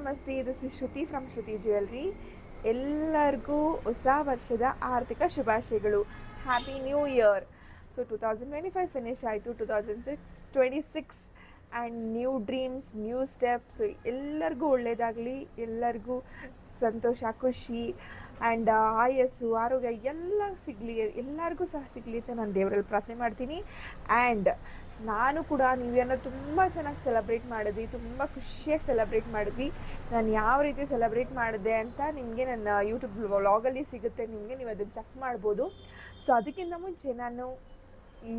ನಮಸ್ತೆ, this is Shruti from Shruti jewellery. ಎಲ್ಲರಿಗೂ ಹೊಸ ವರ್ಷದ ಆರ್ಥಿಕ ಶುಭಾಶಯಗಳು. Happy new year. So 2025 finish ಆಯಿತು, 2026 and new dreams, new steps. ಎಲ್ಲರಿಗೂ ಒಳ್ಳೆಯದಾಗಲಿ, ಎಲ್ಲರಿಗೂ ಸಂತೋಷ, ಖುಷಿ ಆ್ಯಂಡ್ ಆಯಸ್ಸು, ಆರೋಗ್ಯ ಎಲ್ಲ ಸಿಗಲಿ, ಎಲ್ಲರಿಗೂ ಸಹ ಸಿಗಲಿ ಅಂತ ನಾನು ದೇವರಲ್ಲಿ ಪ್ರಾರ್ಥನೆ ಮಾಡ್ತೀನಿ. ಆ್ಯಂಡ್ ನಾನು ಕೂಡ ನ್ಯೂ ಇಯರ್ನ ತುಂಬ ಚೆನ್ನಾಗಿ ಸೆಲೆಬ್ರೇಟ್ ಮಾಡಿದ್ವಿ, ತುಂಬ ಖುಷಿಯಾಗಿ ಸೆಲೆಬ್ರೇಟ್ ಮಾಡಿದ್ವಿ. ನಾನು ಯಾವ ರೀತಿ ಸೆಲೆಬ್ರೇಟ್ ಮಾಡಿದೆ ಅಂತ ನಿಮಗೆ ನನ್ನ ಯೂಟ್ಯೂಬ್ ವ್ಲಾಗಲ್ಲಿ ಸಿಗುತ್ತೆ, ನೀವು ಅದನ್ನು ಚೆಕ್ ಮಾಡ್ಬೋದು. ಸೊ ಅದಕ್ಕಿಂತ ಮುಂಚೆ ನಾನು ಈ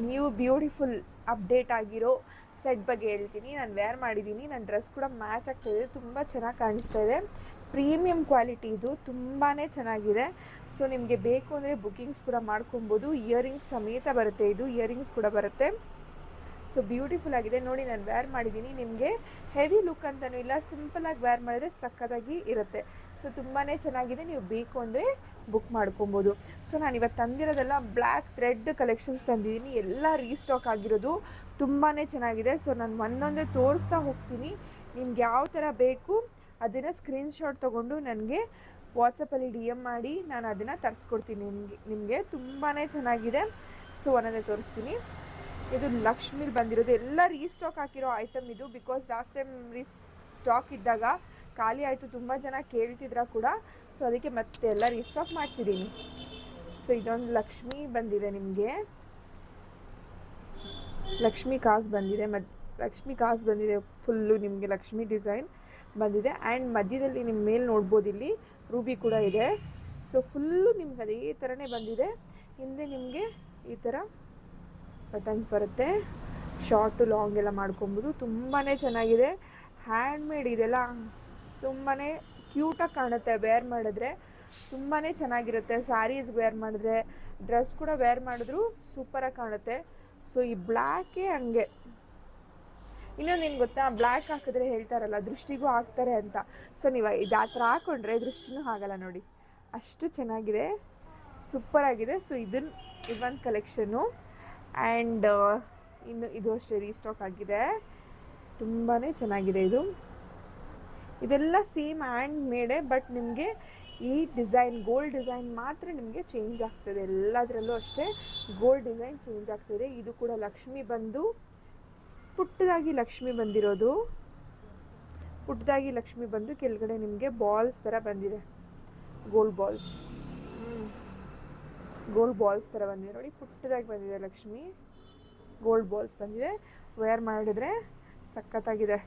ನ್ಯೂ ಬ್ಯೂಟಿಫುಲ್ ಅಪ್ಡೇಟ್ ಆಗಿರೋ ಸೆಟ್ ಬಗ್ಗೆ ಹೇಳ್ತೀನಿ. ನಾನು ವೇರ್ ಮಾಡಿದ್ದೀನಿ, ನನ್ನ ಡ್ರೆಸ್ ಕೂಡ ಮ್ಯಾಚ್ ಆಗ್ತಾಯಿದೆ, ತುಂಬ ಚೆನ್ನಾಗಿ ಕಾಣಿಸ್ತಾ ಇದೆ. ಪ್ರೀಮಿಯಂ ಕ್ವಾಲಿಟಿ ಇದು, ತುಂಬಾ ಚೆನ್ನಾಗಿದೆ. ಸೊ ನಿಮಗೆ ಬೇಕು ಅಂದರೆ ಬುಕ್ಕಿಂಗ್ಸ್ ಕೂಡ ಮಾಡ್ಕೊಬೋದು. ಇಯರಿಂಗ್ಸ್ ಸಮೇತ ಬರುತ್ತೆ, ಇದು ಇಯರಿಂಗ್ಸ್ ಕೂಡ ಬರುತ್ತೆ. ಸೊ ಬ್ಯೂಟಿಫುಲ್ ಆಗಿದೆ ನೋಡಿ. ನಾನು ವೇರ್ ಮಾಡಿದ್ದೀನಿ, ನಿಮಗೆ ಹೆವಿ ಲುಕ್ ಅಂತಲೂ ಇಲ್ಲ, ಸಿಂಪಲಾಗಿ ವೇರ್ ಮಾಡಿದ್ರೆ ಸಕ್ಕತ್ತಾಗಿ ಇರುತ್ತೆ. ಸೊ ತುಂಬಾ ಚೆನ್ನಾಗಿದೆ, ನೀವು ಬೇಕು ಅಂದರೆ ಬುಕ್ ಮಾಡ್ಕೊಬೋದು. ಸೊ ನಾನು ಇವತ್ತು ತಂದಿರೋದೆಲ್ಲ ಬ್ಲ್ಯಾಕ್ ಥ್ರೆಡ್ ಕಲೆಕ್ಷನ್ಸ್ ತಂದಿದ್ದೀನಿ, ಎಲ್ಲ ರೀಸ್ಟಾಕ್ ಆಗಿರೋದು, ತುಂಬಾ ಚೆನ್ನಾಗಿದೆ. ಸೊ ನಾನು ಒಂದೊಂದೇ ತೋರಿಸ್ತಾ ಹೋಗ್ತೀನಿ. ನಿಮ್ಗೆ ಯಾವ ಥರ ಬೇಕು ಅದನ್ನು ಸ್ಕ್ರೀನ್ಶಾಟ್ ತೊಗೊಂಡು ನನಗೆ ವಾಟ್ಸಪ್ಪಲ್ಲಿ DM ಮಾಡಿ, ನಾನು ಅದನ್ನು ತರಿಸ್ಕೊಡ್ತೀನಿ ನಿಮಗೆ. ತುಂಬಾ ಚೆನ್ನಾಗಿದೆ. ಸೊ ಒಂದೊಂದೇ ತೋರಿಸ್ತೀನಿ. ಇದು ಲಕ್ಷ್ಮೀಲಿ ಬಂದಿರೋದು, ಎಲ್ಲ ರೀಸ್ಟಾಕ್ ಹಾಕಿರೋ ಐಟಮ್ ಇದು. ಬಿಕಾಸ್ ಲಾಸ್ಟ್ ಟೈಮ್ ಸ್ಟಾಕ್ ಇದ್ದಾಗ ಖಾಲಿ ಆಯಿತು, ತುಂಬ ಜನ ಕೇಳ್ತಿದ್ರ ಕೂಡ. ಸೊ ಅದಕ್ಕೆ ಮತ್ತೆ ಎಲ್ಲ ರೀಸ್ಟಾಕ್ ಮಾಡಿಸಿದ್ದೀನಿ. ಸೊ ಇದೊಂದು ಲಕ್ಷ್ಮಿ ಬಂದಿದೆ, ನಿಮಗೆ ಲಕ್ಷ್ಮಿ ಕಾಸು ಬಂದಿದೆ, ಲಕ್ಷ್ಮಿ ಕಾಸು ಬಂದಿದೆ, ಫುಲ್ಲು ನಿಮಗೆ ಲಕ್ಷ್ಮಿ ಡಿಸೈನ್ ಬಂದಿದೆ. ಆ್ಯಂಡ್ ಮಧ್ಯದಲ್ಲಿ ನಿಮ್ಮ ಮೇಲೆ ನೋಡ್ಬೋದು, ಇಲ್ಲಿ ರೂಬಿ ಕೂಡ ಇದೆ. ಸೊ ಫುಲ್ಲು ನಿಮ್ಗೆ ಅದೇ ಥರನೇ ಬಂದಿದೆ. ಹಿಂದೆ ನಿಮಗೆ ಈ ಥರ ಬಟನ್ಸ್ ಬರುತ್ತೆ, ಶಾರ್ಟು ಲಾಂಗ್ ಎಲ್ಲ ಮಾಡ್ಕೊಬೋದು. ತುಂಬಾ ಚೆನ್ನಾಗಿದೆ, ಹ್ಯಾಂಡ್ಮೇಡ್ ಇದೆಲ್ಲ, ತುಂಬಾ ಕ್ಯೂಟಾಗಿ ಕಾಣುತ್ತೆ. ವೇರ್ ಮಾಡಿದ್ರೆ ತುಂಬಾ ಚೆನ್ನಾಗಿರುತ್ತೆ. ಸ್ಯಾರೀಸ್ಗೆ ವೇರ್ ಮಾಡಿದ್ರೆ, ಡ್ರೆಸ್ ಕೂಡ ವೇರ್ ಮಾಡಿದ್ರು ಸೂಪರಾಗಿ ಕಾಣುತ್ತೆ. ಸೊ ಈ ಬ್ಲ್ಯಾಕೇ ಹಂಗೆ. ಇನ್ನೊಂದು ಏನು ಗೊತ್ತಾ, ಬ್ಲ್ಯಾಕ್ ಹಾಕಿದ್ರೆ ಹೇಳ್ತಾರಲ್ಲ ದೃಷ್ಟಿಗೂ ಹಾಕ್ತಾರೆ ಅಂತ. ಸೊ ನೀವು ಇದು ಆ ಥರ ಹಾಕ್ಕೊಂಡ್ರೆ ದೃಷ್ಟಿನೂ ಆಗಲ್ಲ ನೋಡಿ, ಅಷ್ಟು ಚೆನ್ನಾಗಿದೆ, ಸೂಪರಾಗಿದೆ. ಸೊ ಇದೊಂದು ಕಲೆಕ್ಷನ್ನು. ಆ್ಯಂಡ್ ಇನ್ನು ಇದು ಅಷ್ಟೇ ರೀಸ್ಟಾಕ್ ಆಗಿದೆ, ತುಂಬಾ ಚೆನ್ನಾಗಿದೆ. ಇದೆಲ್ಲ ಸೇಮ್ ಹ್ಯಾಂಡ್ ಮೇಡೆ, ಬಟ್ ನಿಮಗೆ ಈ ಡಿಸೈನ್ ಗೋಲ್ಡ್ ಡಿಸೈನ್ ಮಾತ್ರ ನಿಮಗೆ ಚೇಂಜ್ ಆಗ್ತದೆ. ಎಲ್ಲದರಲ್ಲೂ ಅಷ್ಟೇ ಗೋಲ್ಡ್ ಡಿಸೈನ್ ಚೇಂಜ್ ಆಗ್ತದೆ. ಇದು ಕೂಡ ಲಕ್ಷ್ಮಿ ಬಂದು ಪುಟ್ಟದಾಗಿ ಲಕ್ಷ್ಮಿ ಬಂದಿರೋದು, ಪುಟ್ಟದಾಗಿ ಲಕ್ಷ್ಮಿ ಬಂದು ಕೆಳಗಡೆ ನಿಮಗೆ ಬಾಲ್ಸ್ ಥರ ಬಂದಿದೆ, ಗೋಲ್ಡ್ ಬಾಲ್ಸ್ ಥರ ಬಂದಿದೆ ನೋಡಿ, ಪುಟ್ಟದಾಗಿ ಬಂದಿದೆ ಲಕ್ಷ್ಮಿ, ಗೋಲ್ಡ್ ಬಾಲ್ಸ್ ಬಂದಿದೆ. ವೇರ್ ಮಾಡಿದ್ರೆ ಸಖತ್ತಾಗಿದೆ.